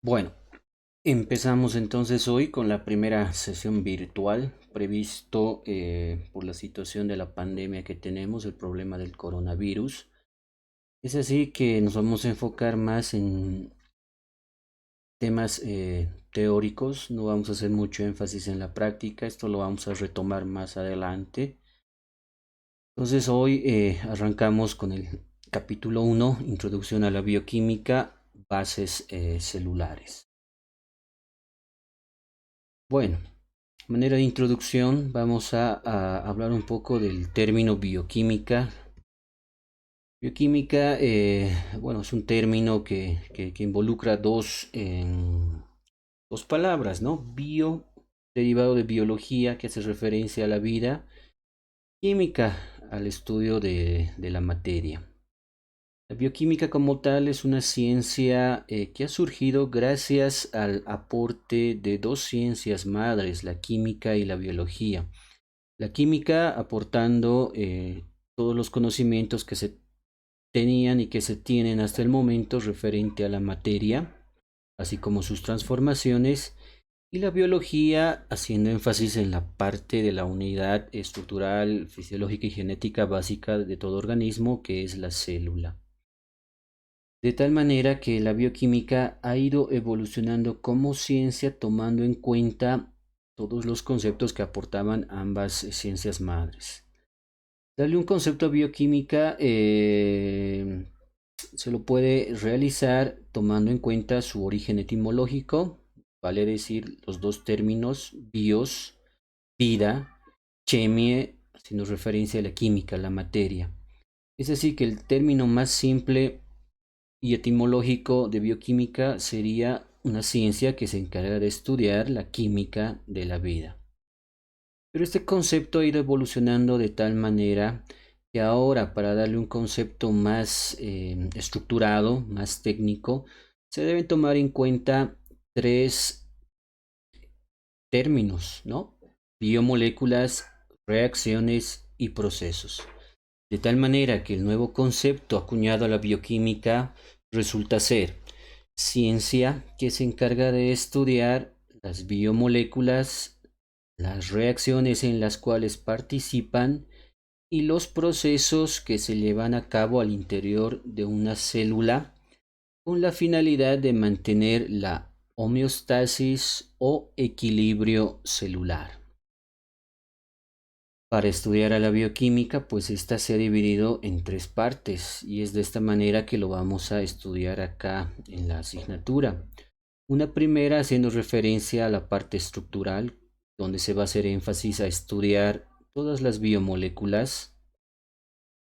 Bueno, empezamos entonces hoy con la primera sesión virtual previsto por la situación de la pandemia que tenemos, el problema del coronavirus. Es así que nos vamos a enfocar más en temas teóricos, no vamos a hacer mucho énfasis en la práctica, esto lo vamos a retomar más adelante. Entonces hoy arrancamos con el capítulo 1, Introducción a la bioquímica, bases celulares. Bueno, manera de introducción, vamos a hablar un poco del término bioquímica. Bioquímica, bueno, es un término que involucra dos palabras, ¿no? Bio, derivado de biología, que hace referencia a la vida, química, al estudio de la materia. La bioquímica como tal es una ciencia que ha surgido gracias al aporte de dos ciencias madres, la química y la biología. La química aportando todos los conocimientos que se tenían y que se tienen hasta el momento referente a la materia, así como sus transformaciones, y la biología haciendo énfasis en la parte de la unidad estructural, fisiológica y genética básica de todo organismo, que es la célula. De tal manera que la bioquímica ha ido evolucionando como ciencia tomando en cuenta todos los conceptos que aportaban ambas ciencias madres. Darle un concepto a bioquímica se lo puede realizar tomando en cuenta su origen etimológico, vale decir los dos términos bios, vida, chemie, haciendo referencia a la química, la materia. Es así que el término más simple y etimológico de bioquímica sería una ciencia que se encarga de estudiar la química de la vida. Pero este concepto ha ido evolucionando de tal manera que ahora, para darle un concepto más estructurado, más técnico, se deben tomar en cuenta tres términos, ¿no? Biomoléculas, reacciones y procesos. De tal manera que el nuevo concepto acuñado a la bioquímica resulta ser ciencia que se encarga de estudiar las biomoléculas, las reacciones en las cuales participan y los procesos que se llevan a cabo al interior de una célula con la finalidad de mantener la homeostasis o equilibrio celular. Para estudiar a la bioquímica, pues esta se ha dividido en tres partes y es de esta manera que lo vamos a estudiar acá en la asignatura. Una primera haciendo referencia a la parte estructural, donde se va a hacer énfasis a estudiar todas las biomoléculas.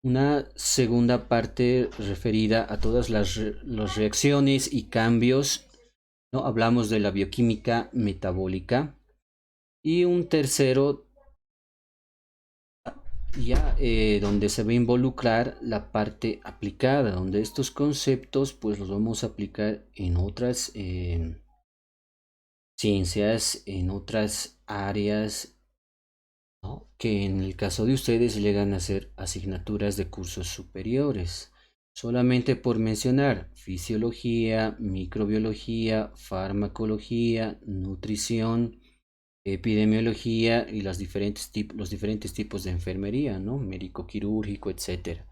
Una segunda parte referida a todas las reacciones y cambios, ¿no? Hablamos de la bioquímica metabólica. Y un tercero ya donde se va a involucrar la parte aplicada, donde estos conceptos pues los vamos a aplicar en otras ciencias, en otras áreas, ¿no? Que en el caso de ustedes llegan a ser asignaturas de cursos superiores. Solamente por mencionar fisiología, microbiología, farmacología, nutrición, epidemiología y los diferentes tipos de enfermería, ¿no? Médico quirúrgico, etcétera.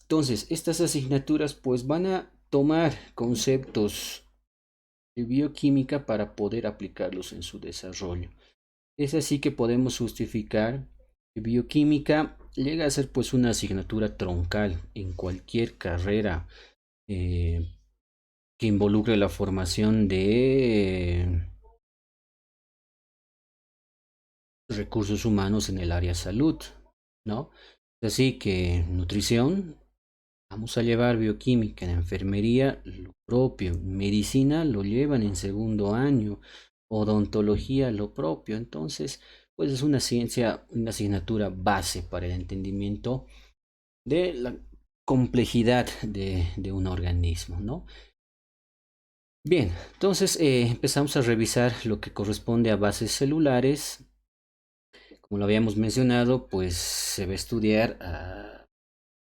Entonces, estas asignaturas pues van a tomar conceptos de bioquímica para poder aplicarlos en su desarrollo. Es así que podemos justificar que bioquímica llega a ser pues una asignatura troncal en cualquier carrera eh, que involucre la formación de recursos humanos en el área salud, ¿no? Así que nutrición, vamos a llevar bioquímica, en enfermería lo propio, medicina lo llevan en segundo año, odontología lo propio, entonces pues es una ciencia, una asignatura base para el entendimiento de la complejidad de un organismo, ¿no? Bien, entonces empezamos a revisar lo que corresponde a bases celulares. Como lo habíamos mencionado, pues se va a estudiar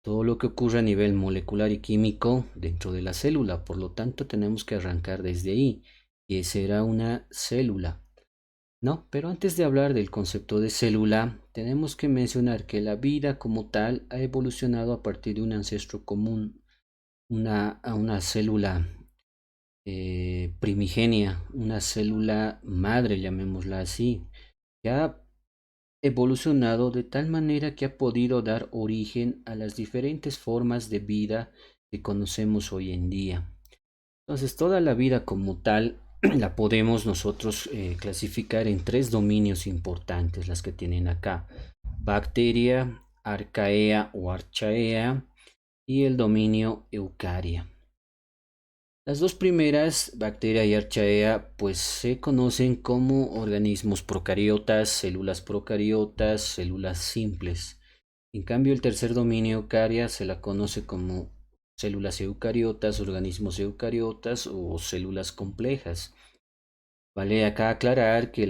todo lo que ocurre a nivel molecular y químico dentro de la célula. Por lo tanto, tenemos que arrancar desde ahí, que será una célula. No, pero antes de hablar del concepto de célula, tenemos que mencionar que la vida como tal ha evolucionado a partir de un ancestro común, una célula primigenia, una célula madre, llamémosla así, que ha evolucionado de tal manera que ha podido dar origen a las diferentes formas de vida que conocemos hoy en día. Entonces, toda la vida como tal la podemos nosotros clasificar en tres dominios importantes, las que tienen acá: bacteria, arcaea o archaea y el dominio eucaria. Las dos primeras, bacteria y archaea, pues se conocen como organismos procariotas, células simples. En cambio, el tercer dominio, eucaria, se la conoce como células eucariotas, organismos eucariotas o células complejas. Vale acá aclarar que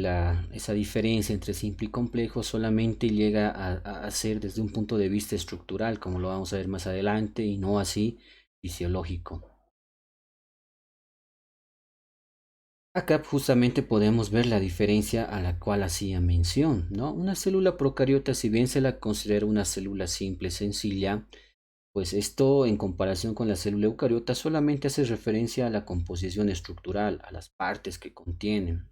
esa diferencia entre simple y complejo solamente llega a ser desde un punto de vista estructural, como lo vamos a ver más adelante, y no así fisiológico. Acá justamente podemos ver la diferencia a la cual hacía mención, ¿no? Una célula procariota, si bien se la considera una célula simple, sencilla, pues esto en comparación con la célula eucariota solamente hace referencia a la composición estructural, a las partes que contienen,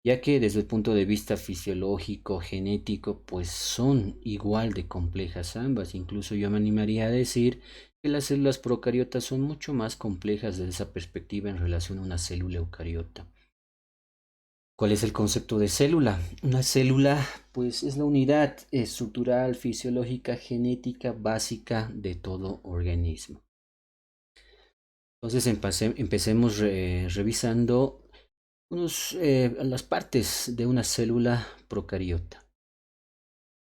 ya que desde el punto de vista fisiológico, genético, pues son igual de complejas ambas. Incluso yo me animaría a decir que las células procariotas son mucho más complejas desde esa perspectiva en relación a una célula eucariota. ¿Cuál es el concepto de célula? Una célula, pues, es la unidad estructural, fisiológica, genética básica de todo organismo. Entonces empecemos revisando las partes de una célula procariota.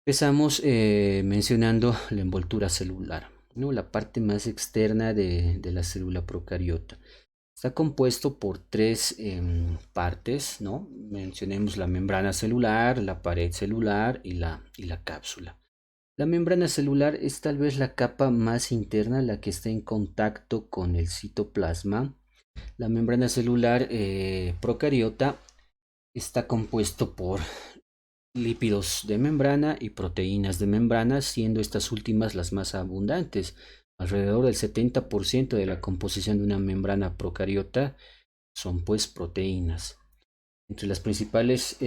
Empezamos mencionando la envoltura celular, ¿no? La parte más externa de la célula procariota. Está compuesto por tres partes, ¿no? Mencionemos la membrana celular, la pared celular y la cápsula. La membrana celular es tal vez la capa más interna, la que está en contacto con el citoplasma. La membrana celular procariota está compuesto por lípidos de membrana y proteínas de membrana, siendo estas últimas las más abundantes. Alrededor del 70% de la composición de una membrana procariota son pues proteínas. Entre las principales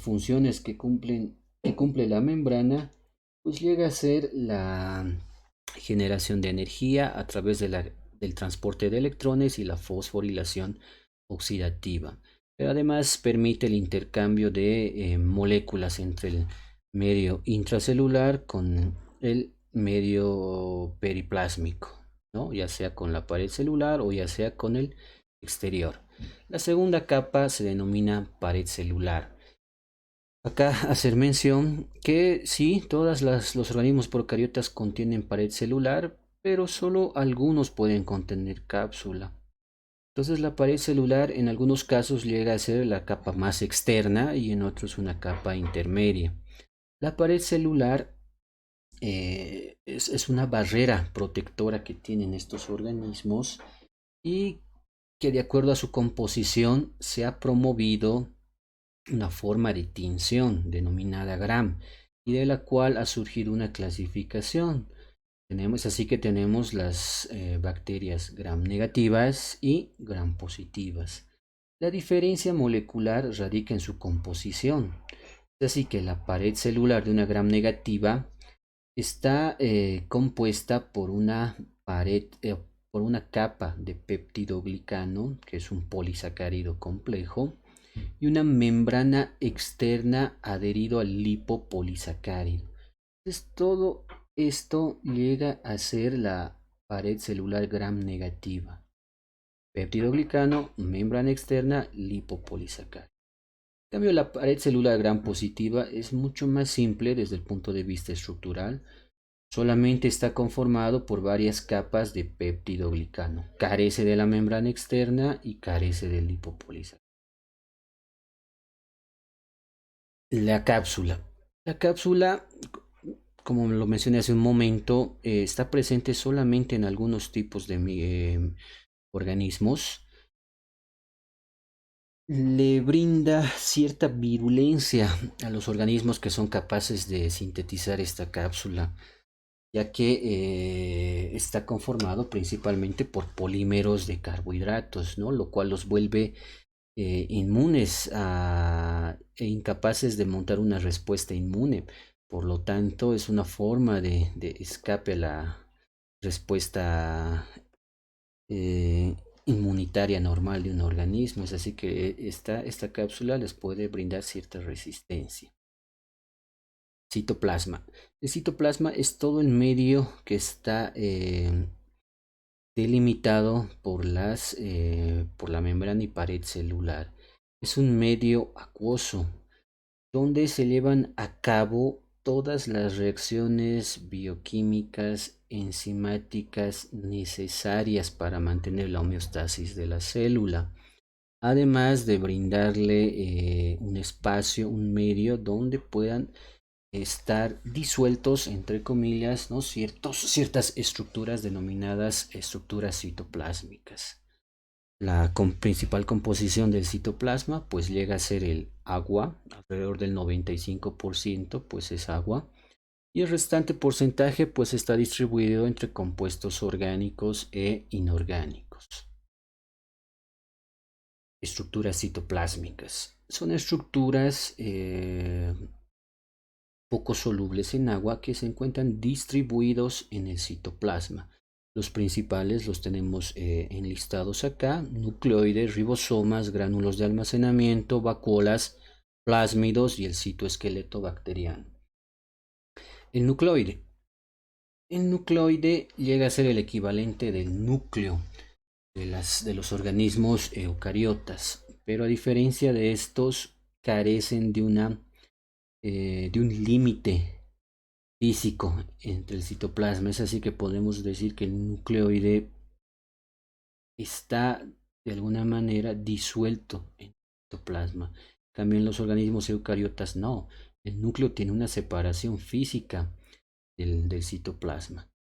funciones que cumple la membrana, pues llega a ser la generación de energía a través del transporte de electrones y la fosforilación oxidativa. Pero además permite el intercambio de moléculas entre el medio intracelular con el medio periplásmico, ¿no? Ya sea con la pared celular o ya sea con el exterior. La segunda capa se denomina pared celular. Acá hacer mención que sí, los organismos procariotas contienen pared celular, pero solo algunos pueden contener cápsula. Entonces la pared celular en algunos casos llega a ser la capa más externa y en otros una capa intermedia. La pared celular es una barrera protectora que tienen estos organismos y que de acuerdo a su composición se ha promovido una forma de tinción denominada Gram y de la cual ha surgido una clasificación. Así que tenemos las bacterias gram negativas y gram positivas. La diferencia molecular radica en su composición. Así que la pared celular de una gram negativa está compuesta por una capa de peptidoglicano, que es un polisacárido complejo, y una membrana externa adherido al lipopolisacárido. Entonces todo esto llega a ser la pared celular gram negativa. Peptidoglicano, membrana externa, lipopolisacárido. En cambio, la pared celular gram positiva es mucho más simple desde el punto de vista estructural. Solamente está conformado por varias capas de peptidoglicano. Carece de la membrana externa y carece del lipopolisacárido. La cápsula. La cápsula como lo mencioné hace un momento, está presente solamente en algunos tipos de organismos. Le brinda cierta virulencia a los organismos que son capaces de sintetizar esta cápsula, ya que está conformado principalmente por polímeros de carbohidratos, ¿no? Lo cual los vuelve inmunes e incapaces de montar una respuesta inmune. Por lo tanto, es una forma de escape a la respuesta eh, inmunitaria normal de un organismo. Es así que esta cápsula les puede brindar cierta resistencia. Citoplasma. El citoplasma es todo el medio que está delimitado por la membrana y pared celular. Es un medio acuoso donde se llevan a cabo todas las reacciones bioquímicas enzimáticas necesarias para mantener la homeostasis de la célula, además de brindarle un espacio, un medio donde puedan estar disueltos, entre comillas, ¿no? Ciertas estructuras denominadas estructuras citoplásmicas. La principal composición del citoplasma pues llega a ser el agua, alrededor del 95% pues es agua, y el restante porcentaje pues está distribuido entre compuestos orgánicos e inorgánicos. Estructuras citoplásmicas. Son estructuras poco solubles en agua que se encuentran distribuidos en el citoplasma. Los principales los tenemos enlistados acá: nucleoides, ribosomas, gránulos de almacenamiento, vacuolas, plásmidos y el citoesqueleto bacteriano. El nucleoide. El nucleoide llega a ser el equivalente del núcleo de los organismos eucariotas, pero a diferencia de estos, carecen de un límite físico entre el citoplasma. Es así que podemos decir que el nucleoide está de alguna manera disuelto en el citoplasma. También los organismos eucariotas no. El núcleo tiene una separación física del citoplasma.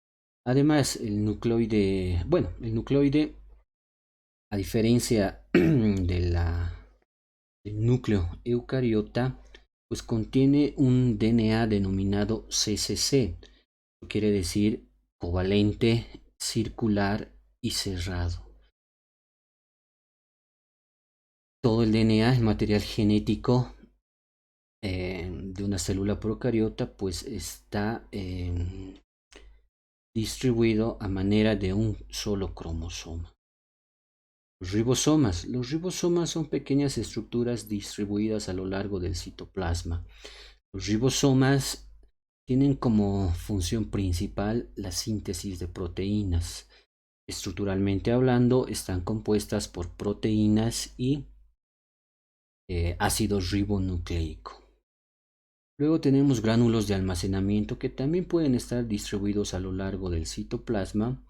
Además, el nucleoide, a diferencia del núcleo eucariota, pues contiene un DNA denominado CCC, quiere decir covalente, circular y cerrado. Todo el DNA, el material genético de una célula procariota, pues está distribuido a manera de un solo cromosoma. Los ribosomas. Los ribosomas son pequeñas estructuras distribuidas a lo largo del citoplasma. Los ribosomas tienen como función principal la síntesis de proteínas. Estructuralmente hablando, están compuestas por proteínas y ácido ribonucleico. Luego tenemos gránulos de almacenamiento que también pueden estar distribuidos a lo largo del citoplasma.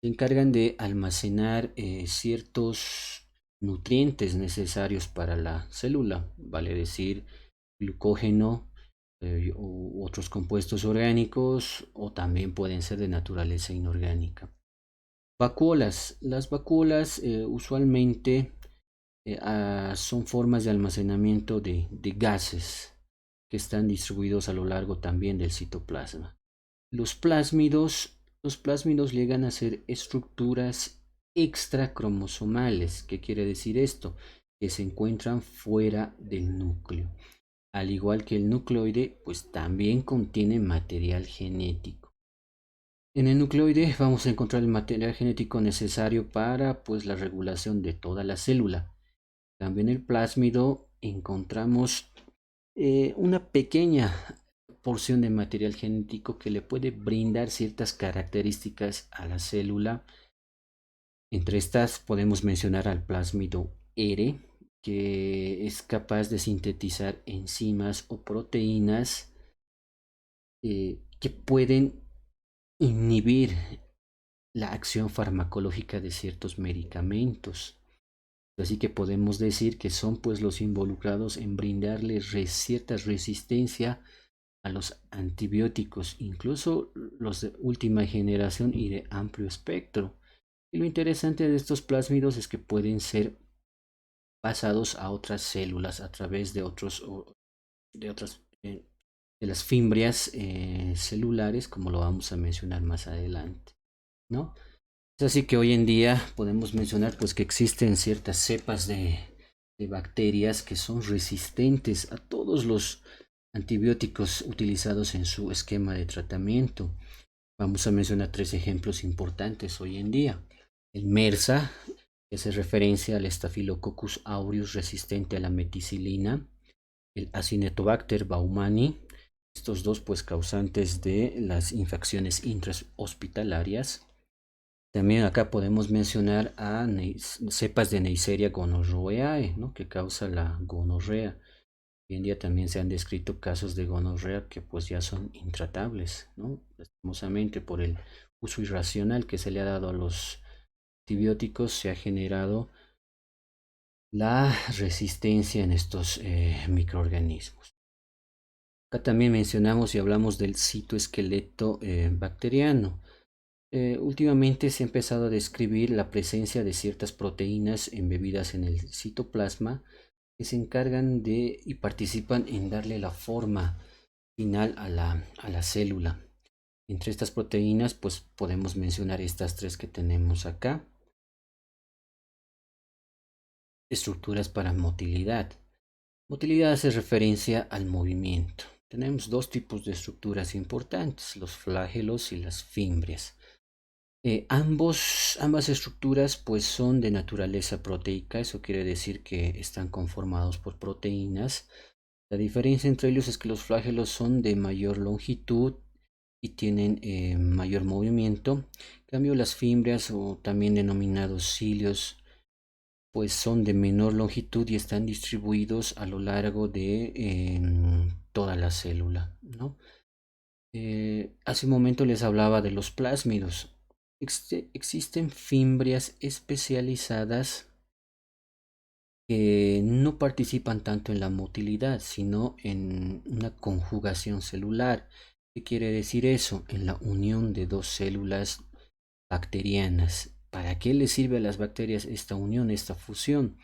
Se encargan de almacenar ciertos nutrientes necesarios para la célula, vale decir glucógeno u otros compuestos orgánicos, o también pueden ser de naturaleza inorgánica. Vacuolas. Las vacuolas usualmente son formas de almacenamiento de gases que están distribuidos a lo largo también del citoplasma. Los plásmidos llegan a ser estructuras extracromosomales. ¿Qué quiere decir esto? Que se encuentran fuera del núcleo. Al igual que el nucleoide, pues también contiene material genético. En el nucleoide vamos a encontrar el material genético necesario para pues la regulación de toda la célula. También en el plásmido encontramos una pequeña porción de material genético que le puede brindar ciertas características a la célula. Entre estas podemos mencionar al plásmido R, que es capaz de sintetizar enzimas o proteínas que pueden inhibir la acción farmacológica de ciertos medicamentos. Así que podemos decir que son pues los involucrados en brindarle cierta resistencia a los antibióticos, incluso los de última generación y de amplio espectro. Y lo interesante de estos plásmidos es que pueden ser pasados a otras células a través de de otras de las fimbrias celulares, como lo vamos a mencionar más adelante, ¿no? Es así que hoy en día podemos mencionar pues que existen ciertas cepas de bacterias que son resistentes a todos los antibióticos utilizados en su esquema de tratamiento. Vamos a mencionar tres ejemplos importantes hoy en día. El MRSA, que hace referencia al Staphylococcus aureus resistente a la meticilina. El Acinetobacter baumani, estos dos pues causantes de las infecciones intrahospitalarias. También acá podemos mencionar a cepas de Neisseria gonorrhoeae, ¿no? Que causa la gonorrea. Hoy en día también se han descrito casos de gonorrea que pues ya son intratables, ¿no? Lastimosamente por el uso irracional que se le ha dado a los antibióticos se ha generado la resistencia en estos microorganismos. Acá también mencionamos y hablamos del citoesqueleto bacteriano. Últimamente se ha empezado a describir la presencia de ciertas proteínas embebidas en el citoplasma que se encargan de y participan en darle la forma final a la célula. Entre estas proteínas, pues podemos mencionar estas tres que tenemos acá. Estructuras para motilidad. Motilidad hace referencia al movimiento. Tenemos dos tipos de estructuras importantes, los flagelos y las fimbrias. Ambas estructuras pues son de naturaleza proteica, eso quiere decir que están conformados por proteínas. La diferencia entre ellos es que los flagelos son de mayor longitud y tienen mayor movimiento. En cambio las fimbrias o también denominados cilios pues son de menor longitud y están distribuidos a lo largo de toda la célula, ¿no? Hace un momento les hablaba de los plásmidos. Existen fimbrias especializadas que no participan tanto en la motilidad, sino en una conjugación celular. ¿Qué quiere decir eso? En la unión de dos células bacterianas. ¿Para qué les sirve a las bacterias esta unión, esta fusión?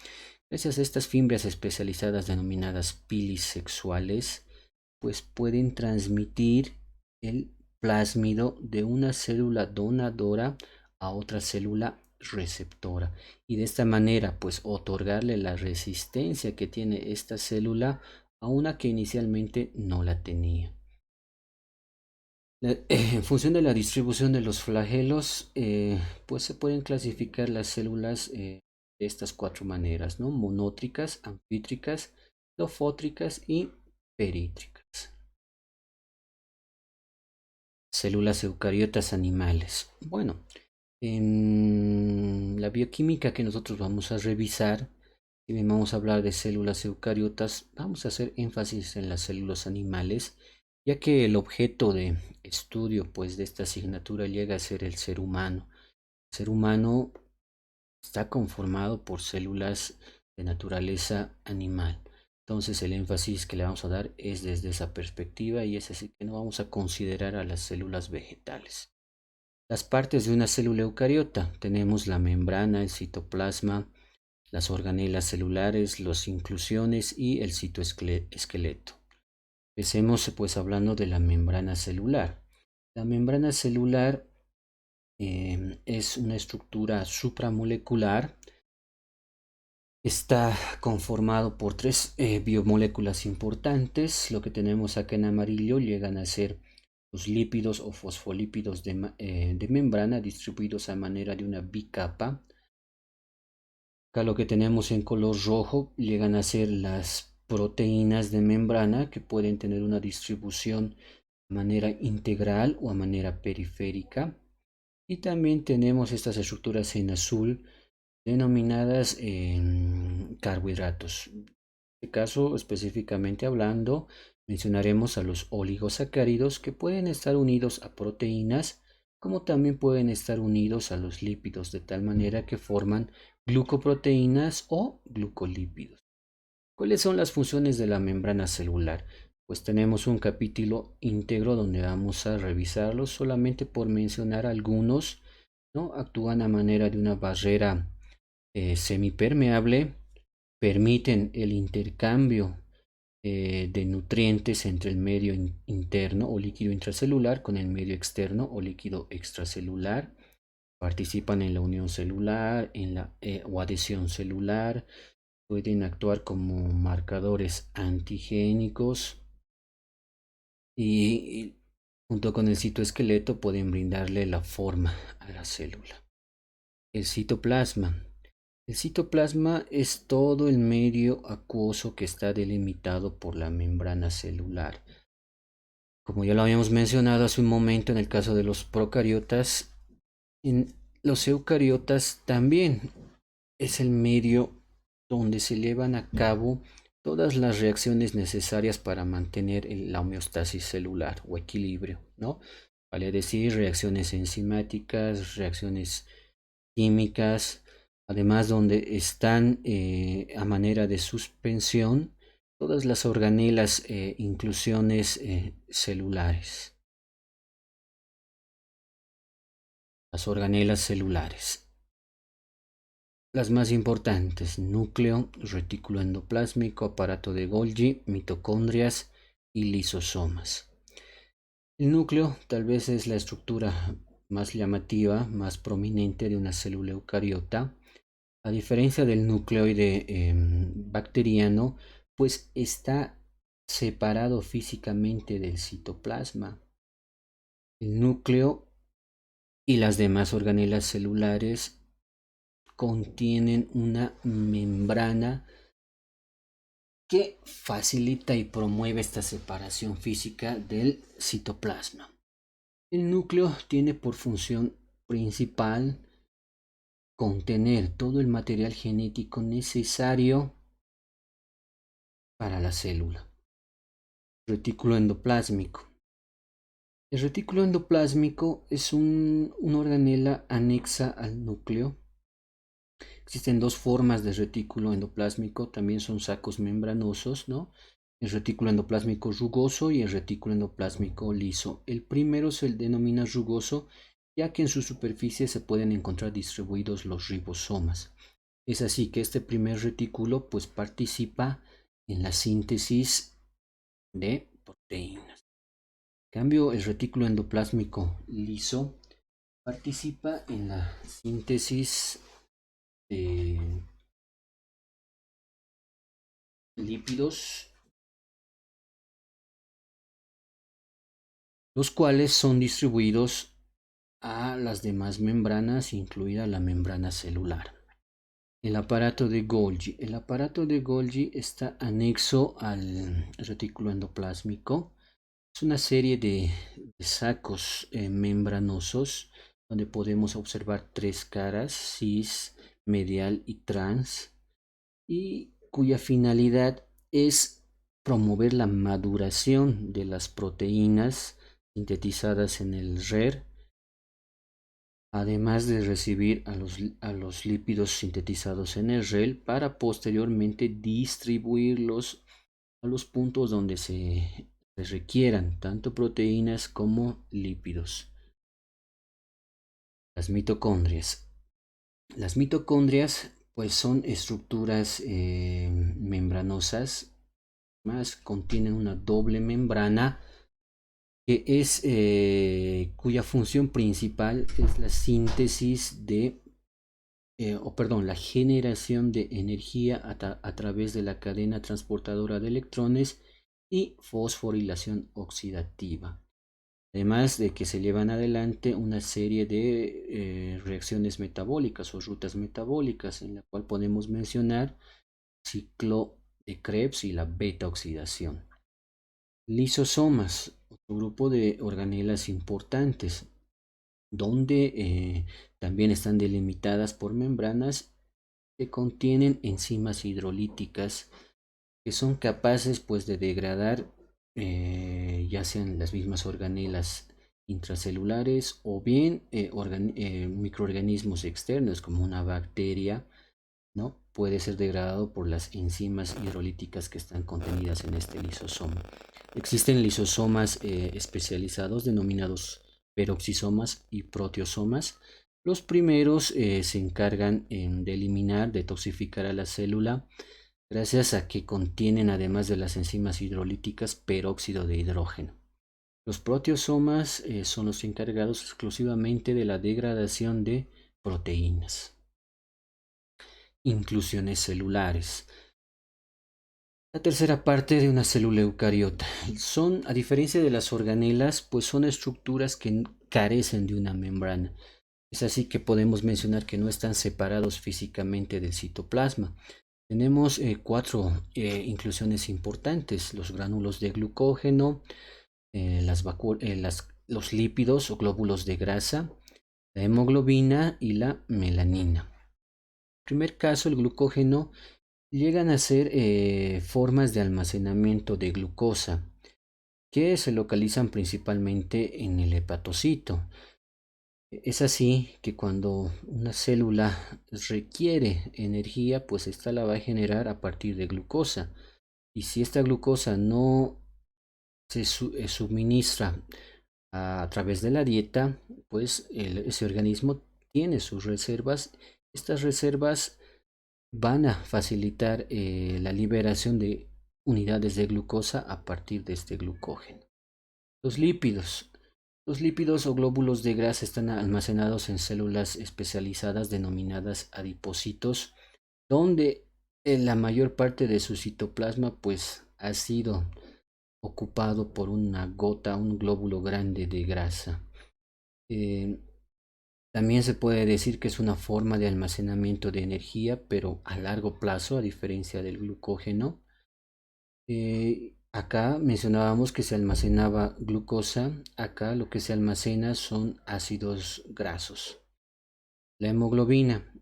Gracias a estas fimbrias especializadas denominadas pilis sexuales, pues pueden transmitir el plásmido de una célula donadora a otra célula receptora y de esta manera pues otorgarle la resistencia que tiene esta célula a una que inicialmente no la tenía. En función de la distribución de los flagelos, pues se pueden clasificar las células de estas cuatro maneras, ¿no? Monótricas, anfítricas, lofótricas y perítricas. Células eucariotas animales. Bueno, en la bioquímica que nosotros vamos a revisar, si bien vamos a hablar de células eucariotas, vamos a hacer énfasis en las células animales, ya que el objeto de estudio pues de esta asignatura llega a ser el ser humano. El ser humano está conformado por células de naturaleza animal. Entonces el énfasis que le vamos a dar es desde esa perspectiva y es así que no vamos a considerar a las células vegetales. Las partes de una célula eucariota tenemos la membrana, el citoplasma, las organelas celulares, las inclusiones y el citoesqueleto. Empecemos pues hablando de la membrana celular. La membrana celular es una estructura supramolecular. Está conformado por tres biomoléculas importantes. Lo que tenemos acá en amarillo llegan a ser los lípidos o fosfolípidos de membrana distribuidos a manera de una bicapa. Acá lo que tenemos en color rojo llegan a ser las proteínas de membrana que pueden tener una distribución de manera integral o a manera periférica. Y también tenemos estas estructuras en azul denominadas carbohidratos. En este caso, específicamente hablando, mencionaremos a los oligosacáridos que pueden estar unidos a proteínas, como también pueden estar unidos a los lípidos, de tal manera que forman glucoproteínas o glucolípidos. ¿Cuáles son las funciones de la membrana celular? pues tenemos un capítulo íntegro donde vamos a revisarlos. Solamente por mencionar algunos, ¿no? Actúan a manera de una barrera semipermeable, permiten el intercambio de nutrientes entre el medio interno o líquido intracelular con el medio externo o líquido extracelular. Participan en la unión celular o adhesión celular. Pueden actuar como marcadores antigénicos y junto con el citoesqueleto pueden brindarle la forma a la célula. El citoplasma. El citoplasma es todo el medio acuoso que está delimitado por la membrana celular. Como ya lo habíamos mencionado hace un momento en el caso de los procariotas, en los eucariotas también es el medio donde se llevan a cabo todas las reacciones necesarias para mantener la homeostasis celular o equilibrio, ¿no? Vale decir, reacciones enzimáticas, reacciones químicas, además donde están a manera de suspensión todas las organelas inclusiones celulares. Las organelas celulares. Las más importantes: núcleo, retículo endoplásmico, aparato de Golgi, mitocondrias y lisosomas. El núcleo tal vez es la estructura más llamativa, más prominente de una célula eucariota. A diferencia del nucleoide bacteriano, pues está separado físicamente del citoplasma. El núcleo y las demás organelas celulares contienen una membrana que facilita y promueve esta separación física del citoplasma. El núcleo tiene por función principal contener todo el material genético necesario para la célula. Retículo endoplásmico. El retículo endoplásmico es una organela anexa al núcleo. Existen dos formas de retículo endoplásmico, también son sacos membranosos, ¿no? El retículo endoplásmico rugoso y el retículo endoplásmico liso. El primero se denomina rugoso, ya que en su superficie se pueden encontrar distribuidos los ribosomas. Es así que este primer retículo pues participa en la síntesis de proteínas. En cambio, el retículo endoplásmico liso participa en la síntesis de lípidos, los cuales son distribuidos a las demás membranas, incluida la membrana celular. El aparato de Golgi. El aparato de Golgi está anexo al retículo endoplásmico. Es una serie de sacos membranosos donde podemos observar tres caras: cis, medial y trans, y cuya finalidad es promover la maduración de las proteínas sintetizadas en el RER, además de recibir a los lípidos sintetizados en el REL para posteriormente distribuirlos a los puntos donde se requieran tanto proteínas como lípidos. Las mitocondrias. Las mitocondrias pues son estructuras membranosas, más contienen una doble membrana que es cuya función principal es la síntesis de la generación de energía a través de la cadena transportadora de electrones y fosforilación oxidativa. Además de que se llevan adelante una serie de reacciones metabólicas o rutas metabólicas, en la cual podemos mencionar ciclo de Krebs y la beta oxidación. Lisosomas, otro grupo de organelas importantes, donde también están delimitadas por membranas que contienen enzimas hidrolíticas que son capaces pues de degradar ya sean las mismas organelas intracelulares o bien microorganismos externos como una bacteria ¿no? Puede ser degradado por las enzimas hidrolíticas que están contenidas en este lisosoma. Existen lisosomas especializados denominados peroxisomas y proteosomas. Los primeros se encargan de eliminar, detoxificar a la célula gracias a que contienen, además de las enzimas hidrolíticas, peróxido de hidrógeno. Los proteosomas son los encargados exclusivamente de la degradación de proteínas. Inclusiones celulares. La tercera parte de una célula eucariota son, a diferencia de las organelas, pues son estructuras que carecen de una membrana. Es así que podemos mencionar que no están separados físicamente del citoplasma. Tenemos cuatro inclusiones importantes: los gránulos de glucógeno, los lípidos o glóbulos de grasa, la hemoglobina y la melanina. En primer caso, el glucógeno llegan a ser formas de almacenamiento de glucosa que se localizan principalmente en el hepatocito. Es así que cuando una célula requiere energía, pues esta la va a generar a partir de glucosa. Y si esta glucosa no se suministra a través de la dieta, pues ese organismo tiene sus reservas. Estas reservas van a facilitar la liberación de unidades de glucosa a partir de este glucógeno. Los lípidos. Los lípidos o glóbulos de grasa están almacenados en células especializadas denominadas adipocitos, donde la mayor parte de su citoplasma pues ha sido ocupado por una gota, un glóbulo grande de grasa. También se puede decir que es una forma de almacenamiento de energía, pero a largo plazo, a diferencia del glucógeno. Acá mencionábamos que se almacenaba glucosa, acá lo que se almacena son ácidos grasos. La hemoglobina.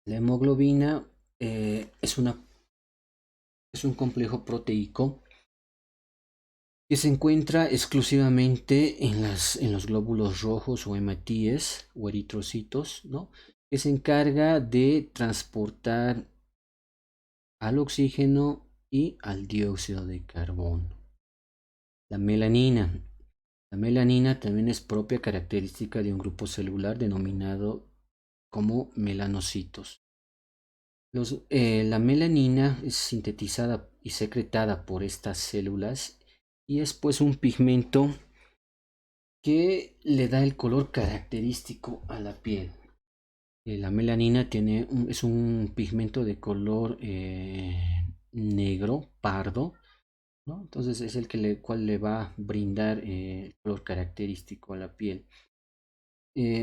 La hemoglobina es un complejo proteico que se encuentra exclusivamente en los glóbulos rojos o hematíes o eritrocitos, ¿no? Que se encarga de transportar al oxígeno y al dióxido de carbono. La melanina. La melanina también es propia característica de un grupo celular denominado como melanocitos. La melanina es sintetizada y secretada por estas células y es pues un pigmento que le da el color característico a la piel. La melanina es un pigmento de color negro, pardo, ¿no? Entonces es el cual le va a brindar el color característico a la piel.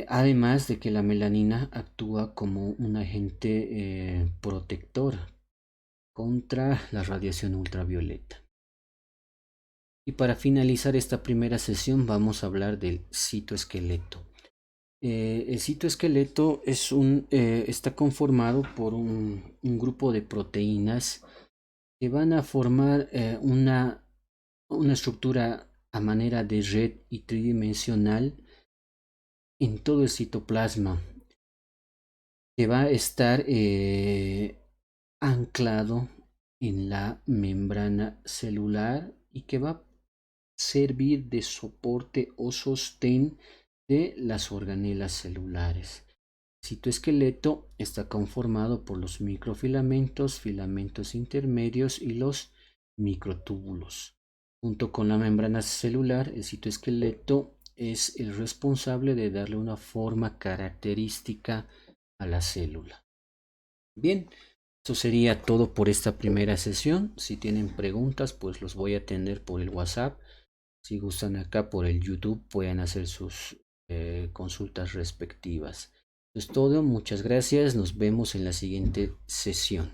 Además de que la melanina actúa como un agente protector contra la radiación ultravioleta. Y para finalizar esta primera sesión vamos a hablar del citoesqueleto. El citoesqueleto está conformado por un grupo de proteínas que van a formar una estructura a manera de red y tridimensional en todo el citoplasma, que va a estar anclado en la membrana celular y que va a servir de soporte o sostén de las organelas celulares. El citoesqueleto está conformado por los microfilamentos, filamentos intermedios y los microtúbulos. Junto con la membrana celular, el citoesqueleto es el responsable de darle una forma característica a la célula. Bien, eso sería todo por esta primera sesión. Si tienen preguntas, pues los voy a atender por el WhatsApp. Si gustan acá por el YouTube, pueden hacer sus consultas respectivas. Eso es todo, muchas gracias, nos vemos en la siguiente sesión.